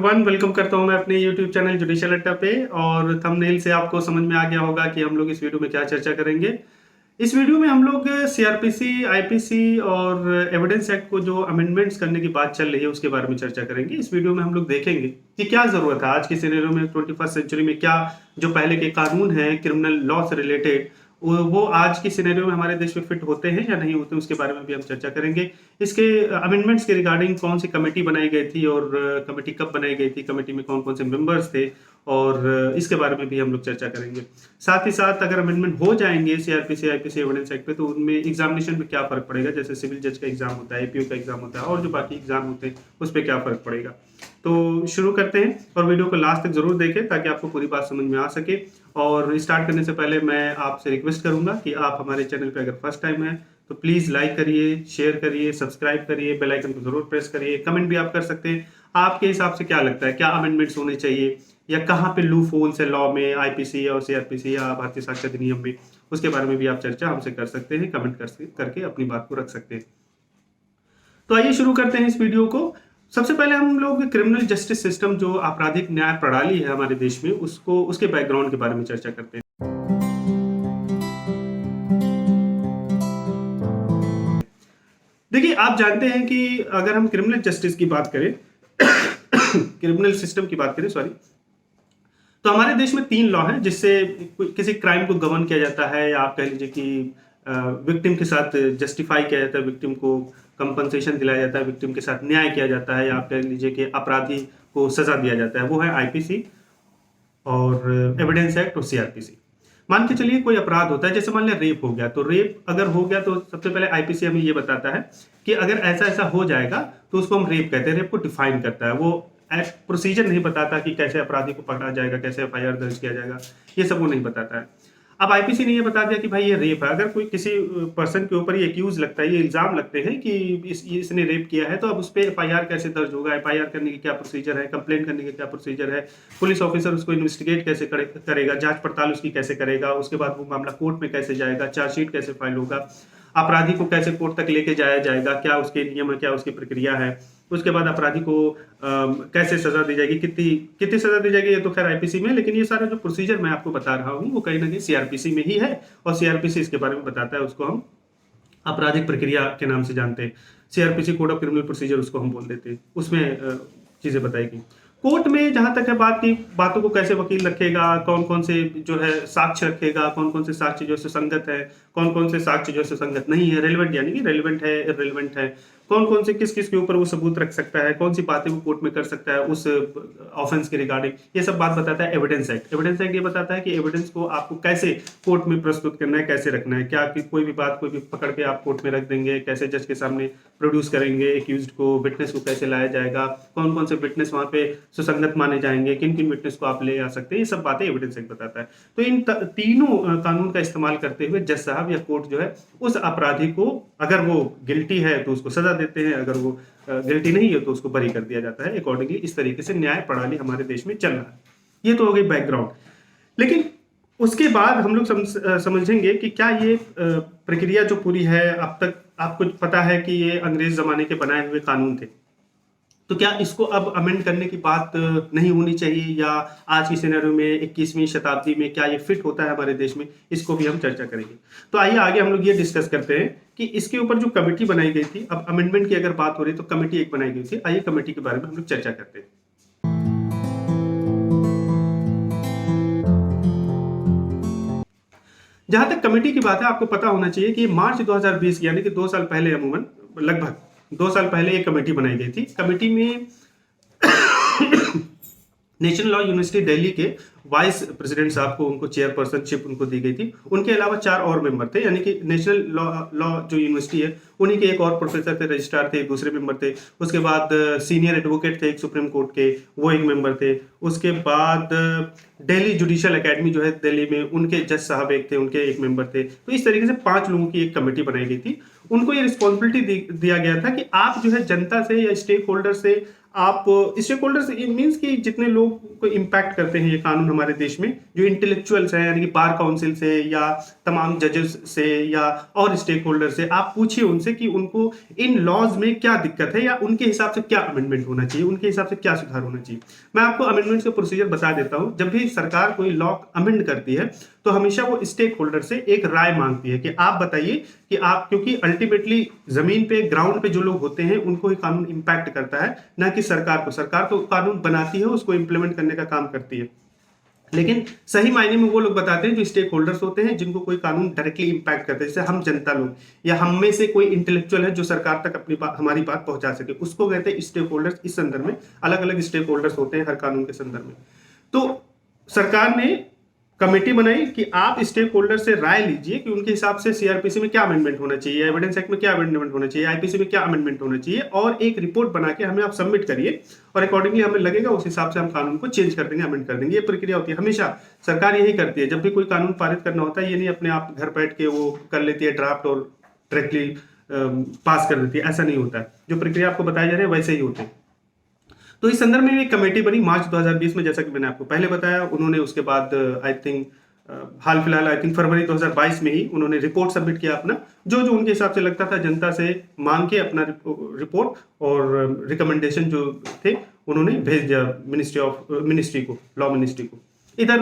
Everyone, welcome करता हूं मैं अपने यूट्यूब चैनल जुडिशियल अड्डा पे। और थंबनेल से आपको समझ में आ गया होगा कि हम लोग इस वीडियो में क्या चर्चा करेंगे। इस वीडियो में हम लोग सीआरपीसी, आईपीसी और एविडेंस एक्ट को जो अमेंडमेंट्स करने की बात चल रही है उसके बारे में चर्चा करेंगे। इस वीडियो में हम लोग देखेंगे कि क्या जरूरत है आज के सिनेरियो में 21st सेंचुरी में, क्या जो पहले के कानून हैं क्रिमिनल लॉ से रिलेटेड वो आज की सिनेरियो में हमारे देश में फिट होते हैं या नहीं होते, उसके बारे में भी हम चर्चा करेंगे। इसके अमेंडमेंट्स के रिगार्डिंग कौन सी कमेटी बनाई गई थी और कमेटी कब बनाई गई थी, कमेटी में कौन कौन से मेंबर्स थे, और इसके बारे में भी हम लोग चर्चा करेंगे। साथ ही साथ अगर अमेंडमेंट हो जाएंगे सीआरपीसी, आईपीसी, एविडेंस एक्ट पे, तो उनमें एग्जामिनेशन में क्या फर्क पड़ेगा। जैसे सिविल जज का एग्जाम होता है, एपीओ का एग्जाम होता है, और जो बाकी एग्जाम होते हैं उस पर क्या फर्क पड़ेगा। तो शुरू करते हैं और वीडियो को लास्ट तक जरूर देखें ताकि आपको पूरी बात समझ में आ सके। और स्टार्ट करने से पहले मैं आपसे रिक्वेस्ट करूंगा कि आप हमारे चैनल पर अगर फर्स्ट टाइम है तो प्लीज लाइक करिए, शेयर करिए, सब्सक्राइब करिए, बेल आइकन को जरूर प्रेस करिए। कमेंट भी आप कर सकते हैं, आपके हिसाब से क्या लगता है, क्या अमेंडमेंट्स होने चाहिए या कहाँ पे लूप होल्स है लॉ में, आईपीसी और सीआरपीसी या भारतीय साक्ष्य अधिनियम में, उसके बारे में भी आप चर्चा हमसे कर सकते हैं, कमेंट करके अपनी बात को रख सकते हैं। तो आइए शुरू करते हैं इस वीडियो को। सबसे पहले हम लोग क्रिमिनल जस्टिस सिस्टम, जो आपराधिक न्याय प्रणाली है हमारे देश में, उसको उसके बैकग्राउंड के बारे में चर्चा करते हैं। देखिए, आप जानते हैं कि अगर हम क्रिमिनल जस्टिस की बात करें क्रिमिनल सिस्टम की बात करें, सॉरी, तो हमारे देश में 3 लॉ हैं जिससे किसी क्राइम को गवर्न किया जाता है, या आप कह लीजिए कि विक्टिम के साथ जस्टिफाई किया जाता है, विक्टिम को कंपनसेशन दिलाया जाता है, विक्टिम के साथ न्याय किया जाता है, या आप कह लीजिए कि अपराधी को सजा दिया जाता है। वो है आईपीसी और एविडेंस एक्ट और सीआरपीसी। मान के चलिए कोई अपराध होता है, जैसे मान लिया रेप हो गया, तो रेप अगर हो गया तो सबसे पहले आईपीसी हमें ये बताता है कि अगर ऐसा ऐसा हो जाएगा तो उसको हम रेप कहते हैं। रेप को डिफाइन करता है, वो एक्ट प्रोसीजर नहीं बताता कि कैसे अपराधी को पकड़ा जाएगा, कैसे एफआईआर दर्ज किया जाएगा, ये सब वो नहीं बताता है। अब आईपीसी ने ये बता दिया कि भाई ये रेप है। अगर कोई किसी पर्सन के ऊपर ये एक्यूज लगता है, ये इल्जाम लगते हैं कि इसने रेप किया है, तो अब उस पर एफआईआर कैसे दर्ज होगा, एफआईआर करने की क्या प्रोसीजर है, कंप्लेंट करने की क्या प्रोसीजर है, पुलिस ऑफिसर उसको इन्वेस्टिगेट कैसे करेगा, जांच पड़ताल उसकी कैसे करेगा, उसके बाद वो मामला कोर्ट में कैसे जाएगा, चार्जशीट कैसे फाइल होगा, अपराधी को कैसे कोर्ट तक लेके जाया जाएगा, क्या उसके नियम है, क्या उसकी प्रक्रिया है, उसके बाद अपराधी को कैसे सजा दी जाएगी, कितनी कितनी सजा दी जाएगी, ये तो खैर आईपीसी में, लेकिन ये सारा जो प्रोसीजर मैं आपको बता रहा हूँ वो कहीं ना कहीं सीआरपीसी में ही है। और सीआरपीसी इसके बारे में बताता है, उसको हम आपराधिक प्रक्रिया के नाम से जानते हैं। CrPC code of criminal procedure उसको हम बोल देते हैं, उसमें चीजें बताएगी। कोर्ट में जहां तक है बात की, बातों को कैसे वकील रखेगा, कौन कौन से जो है साक्ष्य रखेगा, कौन कौन से साक्ष्य जो है सुसंगत है, कौन कौन से साक्ष्य जो है सुसंगत नहीं है, रेलिवेंट यानी कि रेलिवेंट है, इररेलेवेंट है, कौन कौन से किस किस के ऊपर वो सबूत रख सकता है, कौन सी बातें वो कोर्ट में कर सकता है उस ऑफेंस के रिगार्डिंग, ये सब बात बताता है एविडेंस एक्ट। एविडेंस एक्ट ये बताता है कि एविडेंस को आपको कैसे कोर्ट में प्रस्तुत करना है, कैसे रखना है, क्या कि कोई भी बात कोई भी पकड़ के आप कोर्ट में रख देंगे, कैसे जज के सामने प्रोड्यूस करेंगे एक्यूज्ड को, विटनेस को कैसे लाया जाएगा, कौन कौन से विटनेस वहां पे सुसंगत माने जाएंगे, किन किन विटनेस को आप ले आ सकते हैं, ये सब बातें एविडेंस एक्ट बताता है। तो इन तीनों कानून का इस्तेमाल करते हुए जज साहब या कोर्ट जो है उस अपराधी को, अगर वो गिल्टी है तो उसको सजा देते हैं, अगर वो गिल्टी नहीं है तो उसको बरी कर दिया जाता है। अकॉर्डिंगली इस तरीके से न्याय प्रणाली हमारे देश में चल रहा है। ये तो हो गई बैकग्राउंड, लेकिन उसके बाद हम लोग समझेंगे कि क्या ये प्रक्रिया जो पूरी है, अब तक आपको पता है कि ये अंग्रेज जमाने के बनाए हुए कानून थे, तो क्या इसको अब अमेंड करने की बात नहीं होनी चाहिए, या आज की सिनेरियो में 21वीं शताब्दी में क्या ये फिट होता है हमारे देश में, इसको भी हम चर्चा करेंगे। तो आइए आगे हम लोग ये डिस्कस करते हैं कि इसके ऊपर जो कमेटी बनाई गई थी, अब अमेंडमेंट की अगर बात हो रही है तो कमेटी एक बनाई गई थी। आइए कमेटी के बारे में हम लोग चर्चा करते हैं। जहां तक कमेटी की बात है, आपको पता होना चाहिए कि मार्च 2020 यानी कि 2 साल पहले, अमूमन लगभग 2 साल पहले एक कमेटी बनाई गई थी। कमेटी में नेशनल लॉ यूनिवर्सिटी दिल्ली के वाइस प्रेसिडेंट साहब को, उनको चेयरपर्सनशिप उनको दी गई थी। उनके अलावा 4 और मेंबर थे, यानी कि नेशनल लॉ जो यूनिवर्सिटी है उन्हीं के एक और प्रोफेसर थे, रजिस्ट्रार थे, दूसरे मेंबर थे। उसके बाद सीनियर एडवोकेट थे एक सुप्रीम कोर्ट के, वो एक मेंबर थे। उसके बाद दिल्ली जुडिशियल एकेडमी जो है दिल्ली में, उनके जज साहब एक थे, उनके एक मेंबर थे। तो इस तरीके से 5 लोगों की एक कमेटी बनाई गई थी। उनको ये रिस्पॉन्सिबिलिटी दिया गया था कि आप जो है जनता से या स्टेक होल्डर से आप स्टेक होल्डर्स मीन्स कि जितने लोग को इम्पैक्ट करते हैं ये कानून हमारे देश में, जो इंटेलेक्चुअल्स हैं, यानी कि बार काउंसिल से या तमाम जजेस से या और स्टेक होल्डर से आप पूछिए उनसे कि उनको इन लॉज में क्या दिक्कत है या उनके हिसाब से क्या अमेंडमेंट होना चाहिए, उनके हिसाब से क्या सुधार होना चाहिए। मैं आपको अमेंडमेंट का प्रोसीजर बता देता हूं। जब भी सरकार कोई लॉ अमेंड करती है तो हमेशा वो स्टेक होल्डर से एक राय मांगती है कि आप बताइए कि आप, क्योंकि अल्टीमेटली जमीन पे ग्राउंड पे जो लोग होते हैं उनको ही कानून इंपैक्ट करता है, ना कि सरकार को। सरकार तो कानून बनाती है, उसको इंप्लीमेंट करने का काम करती है, लेकिन सही मायने में वो लोग बताते हैं जो स्टेक होल्डर्स होते हैं, जिनको कोई कानून डायरेक्टली इंपैक्ट करते हैं, जैसे हम जनता लोग या हम में से कोई इंटेलेक्चुअल है जो सरकार तक अपनी बात, हमारी बात पहुंचा सके, उसको कहते हैं स्टेक होल्डर्स। इस संदर्भ में अलग अलग स्टेक होल्डर्स होते हैं हर कानून के संदर्भ में। तो सरकार ने कमेटी बनाई कि आप स्टेक होल्डर से राय लीजिए कि उनके हिसाब से सीआरपीसी में क्या अमेंडमेंट होना चाहिए, एविडेंस एक्ट में क्या अमेंडमेंट होना चाहिए, आईपीसी में क्या अमेंडमेंट होना चाहिए, और एक रिपोर्ट बना के हमें आप सबमिट करिए और अकॉर्डिंगली हमें लगेगा उस हिसाब से हम कानून को चेंज कर देंगे, अमेंड कर देंगे। ये प्रक्रिया होती है, हमेशा सरकार यही करती है। जब भी कोई कानून पारित करना होता है, ये नहीं अपने आप घर बैठ के वो कर लेती है ड्राफ्ट और डायरेक्टली पास कर देती है, ऐसा नहीं होता है। जो प्रक्रिया आपको बताया जा रहा है वैसे ही होते हैं। तो इस संदर्भ में एक कमेटी बनी मार्च 2020 में, जैसा कि मैंने आपको पहले बताया। उन्होंने उसके बाद आई थिंक हाल फिलहाल आई थिंक फरवरी 2022 में ही उन्होंने रिपोर्ट सबमिट किया अपना, जो जो उनके हिसाब से लगता था जनता से मांग के अपना रिपोर्ट और रिकमेंडेशन जो थे उन्होंने भेज दिया मिनिस्ट्री को, लॉ मिनिस्ट्री को। इधर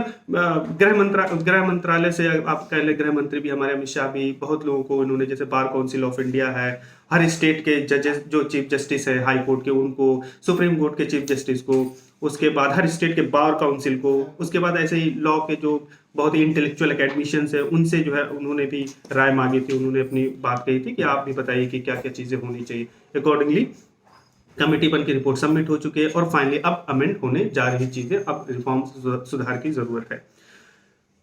गृह मंत्रालय से आप कह ले, गृह मंत्री भी हमारे अमित शाह भी बहुत लोगों को इन्होंने, जैसे बार काउंसिल ऑफ इंडिया है, हर स्टेट के जजेस जो चीफ जस्टिस है हाई कोर्ट के उनको, सुप्रीम कोर्ट के चीफ जस्टिस को, उसके बाद हर स्टेट के बार काउंसिल को, उसके बाद ऐसे ही लॉ के जो बहुत ही इंटेलेक्चुअल अकेडमिशियंस है उनसे जो है उन्होंने भी राय मांगी थी। उन्होंने अपनी बात कही थी कि आप भी बताइए कि क्या क्या चीजें होनी चाहिए। अकॉर्डिंगली कमेटी बन की रिपोर्ट सबमिट हो चुकी है और फाइनली अब अमेंड होने जा रही चीजें, अब रिफॉर्म सुधार की जरूरत है।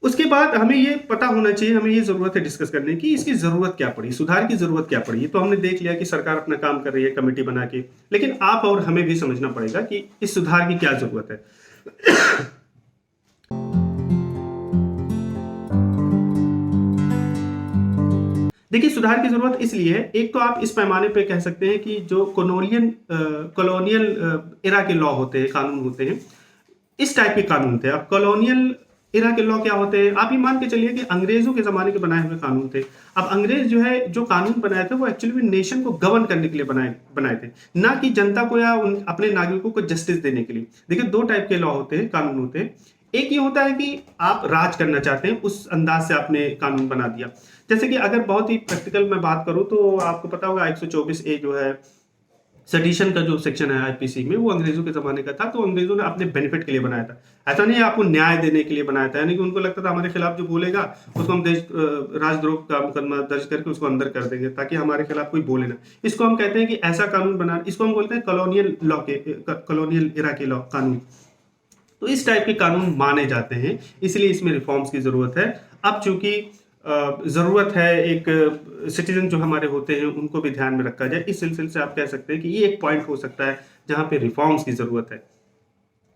उसके बाद हमें ये पता होना चाहिए, हमें ये जरूरत है डिस्कस करने की, इसकी जरूरत क्या पड़ी, सुधार की जरूरत क्या पड़ी। तो हमने देख लिया कि सरकार अपना काम कर रही है कमेटी बना के, लेकिन आप और हमें भी समझना पड़ेगा कि इस सुधार की क्या जरूरत है। देखिए, सुधार की जरूरत इसलिए है, एक तो आप इस पैमाने पे कह सकते हैं कि जो कॉलोनियल एरा के लॉ होते हैं, कानून होते हैं, इस टाइप के कानून थे। अब कॉलोनियल एरा के लॉ क्या होते हैं, आप ये मान के चलिए कि अंग्रेजों के जमाने के बनाए हुए कानून थे। अब अंग्रेज जो है जो कानून बनाए थे वो एक्चुअली नेशन को गवर्न करने के लिए बनाए थे, ना कि जनता को या अपने नागरिकों को जस्टिस देने के लिए। देखिए, दो टाइप के लॉ होते हैं, कानून होते हैं। एक ये होता है कि आप राज करना चाहते हैं, उस अंदाज से आपने कानून बना दिया। जैसे कि अगर बहुत ही प्रैक्टिकल मैं बात करूं तो आपको पता होगा 124A जो है सेडिशन का जो सेक्शन है आईपीसी में, वो अंग्रेजों के जमाने का था। तो अंग्रेजों ने अपने बेनिफिट के लिए बनाया था, ऐसा नहीं है आपको न्याय देने के लिए बनाया था। यानी कि उनको लगता था हमारे खिलाफ जो बोलेगा उसको हम राजद्रोह का मुकदमा दर्ज करके उसको अंदर कर देंगे ताकि हमारे खिलाफ कोई बोले ना। इसको हम कहते हैं कि ऐसा कानून बना, इसको हम बोलते हैं कॉलोनियल एरा के लॉ कानून। तो इस टाइप के कानून माने जाते हैं, इसलिए इसमें रिफॉर्म्स की जरूरत है। अब चूंकि जरूरत है एक सिटीजन जो हमारे होते हैं उनको भी ध्यान में रखा जाए, इस सिलसिले से आप कह सकते हैं कि ये एक पॉइंट हो सकता है जहां पे रिफॉर्म्स की जरूरत है,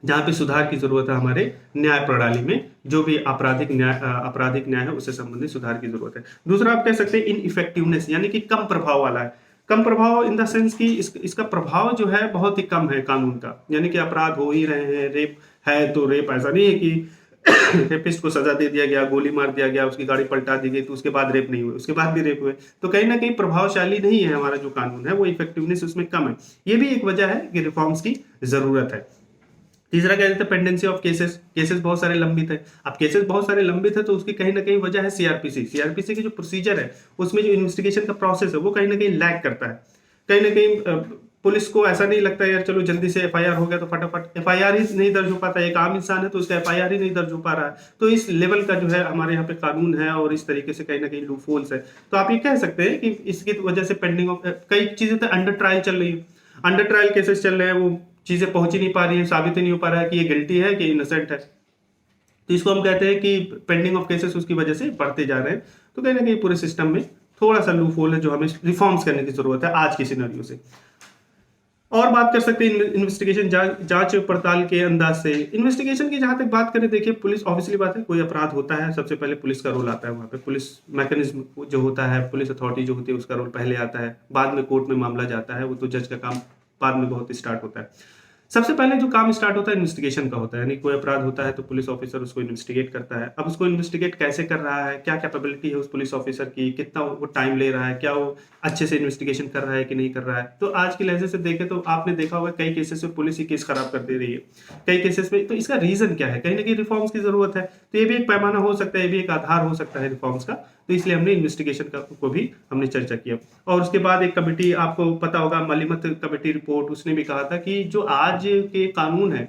जहां पे सुधार की जरूरत है। हमारे न्याय प्रणाली में जो भी आपराधिक न्याय है उससे संबंधित सुधार की जरूरत है। दूसरा आप कह सकते हैं इनइफेक्टिवनेस, यानी कि कम प्रभाव वाला है। कम प्रभाव इन द सेंस कि इसका प्रभाव जो है बहुत ही कम है कानून का, यानी कि अपराध हो ही रहे हैं, रेप है तो रेप, ऐसा नहीं है कि रेपिस्ट को सजा दे दिया गया, गोली मार दिया गया, उसकी गाड़ी पलटा दी गई तो उसके बाद रेप नहीं हुए, उसके बाद भी रेप हुए। तो कहीं ना कहीं प्रभावशाली नहीं है हमारा जो कानून है, वो इफेक्टिवनेस उसमें कम है। ये भी एक वजह है कि रिफॉर्म्स की जरूरत है। तीसरा क्या कहते हैं, पेंडेंसी ऑफ केसेस बहुत सारे लंबित है। अब केसेस बहुत सारे लंबित है तो उसकी कहीं ना कहीं वजह है सीआरपीसी की जो प्रोसीजर है उसमें जो इन्वेस्टिगेशन का प्रोसेस है वो कहीं ना कहीं लैग करता है। कहीं ना कहीं पुलिस को ऐसा नहीं लगता यार चलो जल्दी से एफआईआर हो गया तो फटाफट, एफआईआर ही नहीं दर्ज हो पाता। एक आम इंसान है तो उसका एफआईआर ही नहीं दर्ज हो पा रहा है। तो इस लेवल का जो है हमारे यहाँ पे कानून है और इस तरीके से कहीं ना कहीं लूप होल्स है। तो आप ये कह सकते हैं कि इसकी वजह से पेंडिंग ऑफ कई चीजें तो अंडर ट्रायल चल रही है, अंडर ट्रायल केसेस चल रहे हैं, वो चीजें पहुंच ही नहीं पा रही है, साबित ही नहीं हो पा रहा है कि ये गिल्टी है कि इनोसेंट है। तो इसको हम कहते हैं कि पेंडिंग ऑफ केसेस उसकी वजह से बढ़ते जा रहे हैं। तो कहीं ना कहीं पूरे सिस्टम में थोड़ा सा लूप होल है जो हमें रिफॉर्म्स करने की जरूरत है आज की सिनेरियो से। और बात कर सकते हैं इन्वेस्टिगेशन जांच पड़ताल के अंदाज से। इन्वेस्टिगेशन की जहां तक बात करें, देखिए पुलिस, ऑब्वियसली बात है, कोई अपराध होता है सबसे पहले पुलिस का रोल आता है। वहां पे पुलिस मैकेनिज्म जो होता है, पुलिस अथॉरिटी जो होती है उसका रोल पहले आता है, बाद में कोर्ट में मामला जाता है, वो तो जज का काम बाद में बहुत स्टार्ट होता है। सबसे पहले जो काम स्टार्ट होता है इन्वेस्टिगेशन का होता है, यानी कोई अपराध होता है तो पुलिस ऑफिसर उसको इन्वेस्टिगेट करता है। अब उसको इन्वेस्टिगेट कैसे कर रहा है, क्या कैपेबिलिटी है उस पुलिस ऑफिसर की, कितना वो टाइम ले रहा है, क्या वो अच्छे से इन्वेस्टिगेशन कर रहा है कि नहीं कर रहा है। तो आज के लहजे से देखें तो आपने देखा होगा कई केसेस में पुलिस ही केस खराब कर दे रही है, कई केसेस में। तो इसका रीजन क्या है, कहीं ना कहीं रिफॉर्म्स की जरूरत है। तो ये भी एक पैमाना हो सकता है, ये भी एक आधार हो सकता है रिफॉर्म्स का। तो इसलिए हमने इन्वेस्टिगेशन का को भी हमने चर्चा किया। और उसके बाद एक कमेटी, आपको पता होगा मलिमत कमेटी रिपोर्ट, उसने भी कहा था कि जो आज के कानून है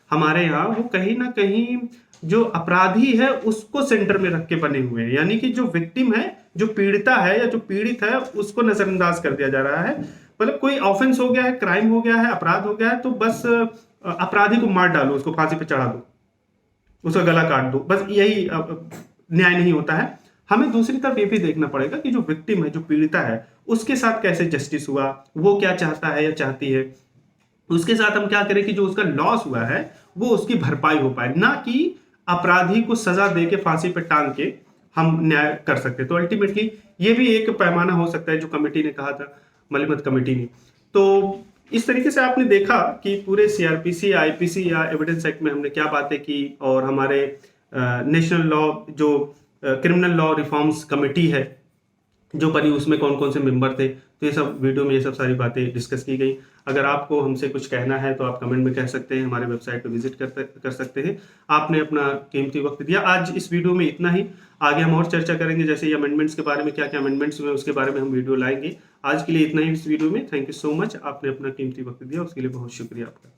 हमारे यहाँ, वो कहीं ना कहीं जो अपराधी है उसको सेंटर में रख के बने हुए हैं, यानी कि जो विक्टिम है, जो पीड़िता है या जो पीड़ित है, उसको नजरअंदाज कर दिया जा रहा है। मतलब कोई ऑफेंस हो गया है, क्राइम हो गया है, अपराध हो गया है, तो बस अपराधी को मार डालो, उसको फांसी पे चढ़ा दो, उसका गला काट दो, बस यही न्याय नहीं होता है। हमें दूसरी तरफ ये भी देखना पड़ेगा कि जो विक्टिम है, जो पीड़िता है, उसके साथ कैसे जस्टिस हुआ, वो क्या चाहता है या चाहती है, उसके साथ हम क्या करें कि जो उसका लॉस हुआ है वो उसकी भरपाई हो पाए, ना कि अपराधी को सजा दे के फांसी पे टांग के हम न्याय कर सकते। तो अल्टीमेटली ये भी एक पैमाना हो सकता है जो कमेटी ने कहा था, मलिमत कमेटी ने। तो इस तरीके से आपने देखा कि पूरे सीआरपीसी, आईपीसी या एविडेंस एक्ट में हमने क्या बातें की, और हमारे नेशनल लॉ जो क्रिमिनल लॉ रिफॉर्म्स कमेटी है जो बनी, उसमें कौन कौन से मेंबर थे। तो ये सब वीडियो में ये सब सारी बातें डिस्कस की गई। अगर आपको हमसे कुछ कहना है तो आप कमेंट में कह सकते हैं, हमारे वेबसाइट पर विजिट कर सकते हैं। आपने अपना कीमती वक्त दिया। आज इस वीडियो में इतना ही, आगे हम और चर्चा करेंगे, जैसे ये अमेंडमेंट्स के बारे में, क्या क्या अमेंडमेंट्स हुए उसके बारे में हम वीडियो लाएंगे। आज के लिए इतना ही इस वीडियो में। थैंक यू सो मच, आपने अपना कीमती वक्त दिया, उसके लिए बहुत शुक्रिया आपका।